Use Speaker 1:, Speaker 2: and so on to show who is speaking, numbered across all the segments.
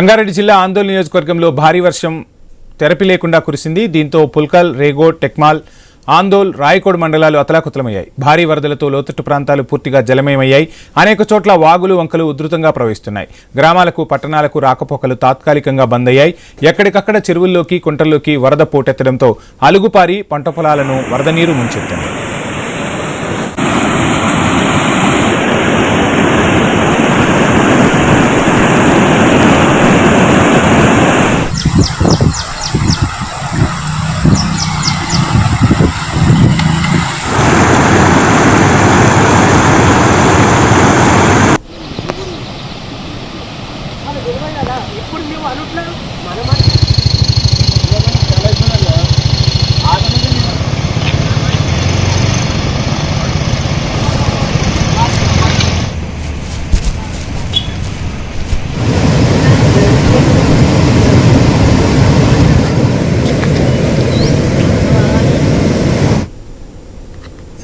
Speaker 1: రంగారెడ్డి జిల్లా ఆందోళన నియోజకవర్గంలో భారీ వర్షం తెరపి లేకుండా కురిసింది. దీంతో పుల్కల్, రేగోడ్, టెక్మాల్, ఆందోల్, రాయకోడ్ మండలాలు అతలాకుతలమయ్యాయి. భారీ వరదలతో లోతట్టు ప్రాంతాలు పూర్తిగా జలమయమయ్యాయి. అనేక చోట్ల వాగులు, వంకలు ఉధృతంగా ప్రవహిస్తున్నాయి. గ్రామాలకు, పట్టణాలకు రాకపోకలు తాత్కాలికంగా బంద్ అయ్యాయి. ఎక్కడికక్కడ చెరువుల్లోకి, కుంటల్లోకి వరద పోటెత్తడంతో అలుగుపారి పంట పొలాలను వరద నీరు ముంచెత్తింది.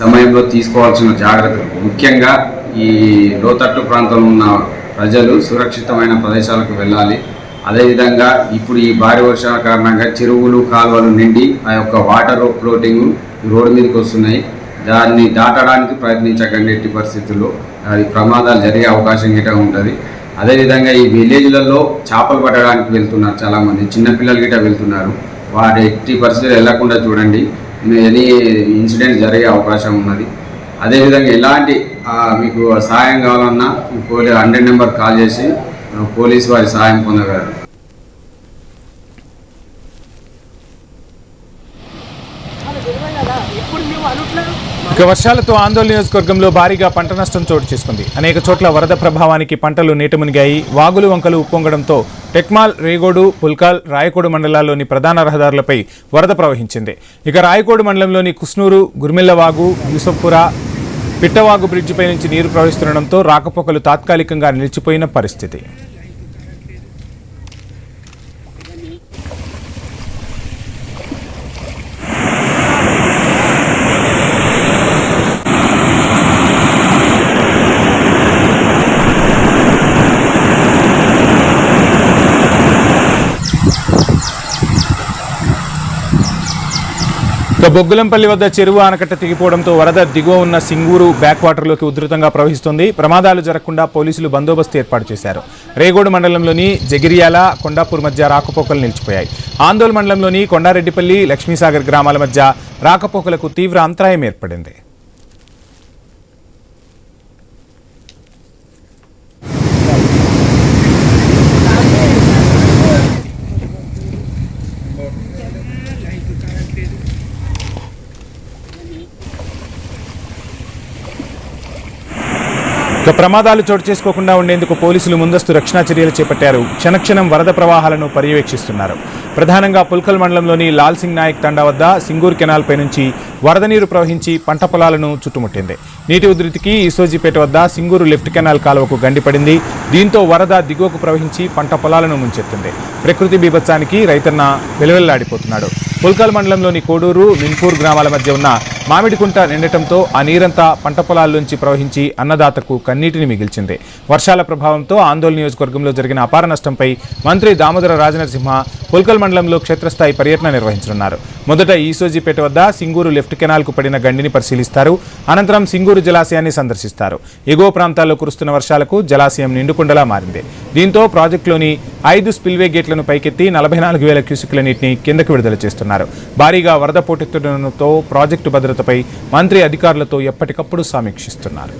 Speaker 2: సమయంలో తీసుకోవాల్సిన జాగ్రత్తలు, ముఖ్యంగా ఈ లోతట్టు ప్రాంతంలో ఉన్న ప్రజలు సురక్షితమైన ప్రదేశాలకు వెళ్ళాలి. అదేవిధంగా ఇప్పుడు ఈ భారీ వర్షాల కారణంగా చెరువులు, కాలువలు నిండి ఆ యొక్క వాటర్ ఫ్లోటింగ్ రోడ్డు మీదకి వస్తున్నాయి. దాన్ని దాటడానికి ప్రయత్నించకండి. ఎట్టి పరిస్థితుల్లో అది ప్రమాదాలు జరిగే అవకాశం గిట్ట ఉంటుంది. అదేవిధంగా ఈ విలేజ్లలో చేపలు పట్టడానికి వెళ్తున్నారు, చాలామంది చిన్నపిల్లలు గిట్ట వెళ్తున్నారు. వారి ఎట్టి పరిస్థితులు వెళ్లకుండా చూడండి. ఎనీ ఇన్సిడెంట్ జరిగే అవకాశం ఉన్నది. అదేవిధంగా ఎలాంటి మీకు సహాయం కావాలన్నా 100 నెంబర్ కాల్ చేసి పోలీసు వారి సహాయం పొందగలరు.
Speaker 1: ఇక వర్షాలతో ఆందోళన నియోజకవర్గంలో భారీగా పంట నష్టం చోటు చేసుకుంది. అనేక చోట్ల వరద ప్రభావానికి పంటలు నీట మునిగాయి. వాగులు, వంకలు ఉప్పొంగడంతో టెక్మాల్, రేగోడు, పుల్కాల్, రాయకోడు మండలాల్లోని ప్రధాన రహదారులపై వరద ప్రవహించింది. ఇక రాయకోడు మండలంలోని కుస్నూరు, గుర్మిల్లవాగు, యూసఫ్పురా, పిట్టవాగు బ్రిడ్జిపై నుంచి నీరు ప్రవహిస్తుండటంతో రాకపోకలు తాత్కాలికంగా నిలిచిపోయిన పరిస్థితి. బొగ్గులంపల్లి వద్ద చెరువు ఆనకట్ట తెగిపోవడంతో వరద దిగువ ఉన్న సింగూరు బ్యాక్ వాటర్లోకి ఉధృతంగా ప్రవహిస్తుంది. ప్రమాదాలు జరగకుండా పోలీసులు బందోబస్తు ఏర్పాటు చేశారు. రేగోడు మండలంలోని జగిరియాల, కొండాపూర్ మధ్య రాకపోకలు నిలిచిపోయాయి. ఆందోళన మండలంలోని కొండారెడ్డిపల్లి, లక్ష్మీసాగర్ గ్రామాల మధ్య రాకపోకలకు తీవ్ర అంతరాయం ఏర్పడింది. ప్రమాదాలు చోటు చేసుకోకుండా ఉండేందుకు పోలీసులు ముందస్తు రక్షణ చర్యలు చేపట్టారు. క్షణక్షణం వరద ప్రవాహాలను పర్యవేక్షిస్తున్నారు. ప్రధానంగా పుల్కల్ మండలంలోని లాల్ సింగ్ నాయక్ తండా వద్ద సింగూర్ కెనాల్పై నుంచి వరద నీరు ప్రవహించి పంట పొలాలను చుట్టుముట్టింది. నీటి ఉధృతికి ఈసోజీపేట వద్ద సింగూరు లెఫ్ట్ కెనాల్ కాలువకు గండిపడింది. దీంతో వరద దిగువకు ప్రవహించి పంట పొలాలను ముంచెత్తింది. ప్రకృతి బీభత్సానికి రైతన్న వెలువెల్లాడిపోతున్నాడు. పుల్కల్ మండలంలోని కోడూరు, మిన్పూర్ గ్రామాల మధ్య ఉన్న మామిడికుంట నిండటంతో ఆ నీరంతా పంట పొలాల్లోంచి ప్రవహించి అన్నదాతకు కన్నీటిని మిగిల్చింది. వర్షాల ప్రభావంతో ఆందోళన నియోజకవర్గంలో జరిగిన అపార నష్టంపై మంత్రి దామోదర రాజనరసింహ పుల్కల్ మండలంలో క్షేత్రస్థాయి పర్యటన నిర్వహించనున్నారు. మొదట ఈసోజీపేట వద్ద సింగూరు లెఫ్ట్ కెనాల్కు పడిన గండిని పరిశీలిస్తారు. అనంతరం సింగూరు జలాశయాన్ని సందర్శిస్తారు. ఎగువ ప్రాంతాల్లో కురుస్తున్న వర్షాలకు జలాశయం నిండుకుండలా మారింది. దీంతో ప్రాజెక్టులోని 5 స్పిల్వే గేట్లను పైకెత్తి 44,000 క్యూసెక్ల నీటిని కిందకు విడుదల చేస్తున్నారు. భారీగా వరద పోటెత్తడంతో ప్రాజెక్టు భద్రతపై మంత్రి అధికారులతో ఎప్పటికప్పుడు సమీక్షిస్తున్నారు.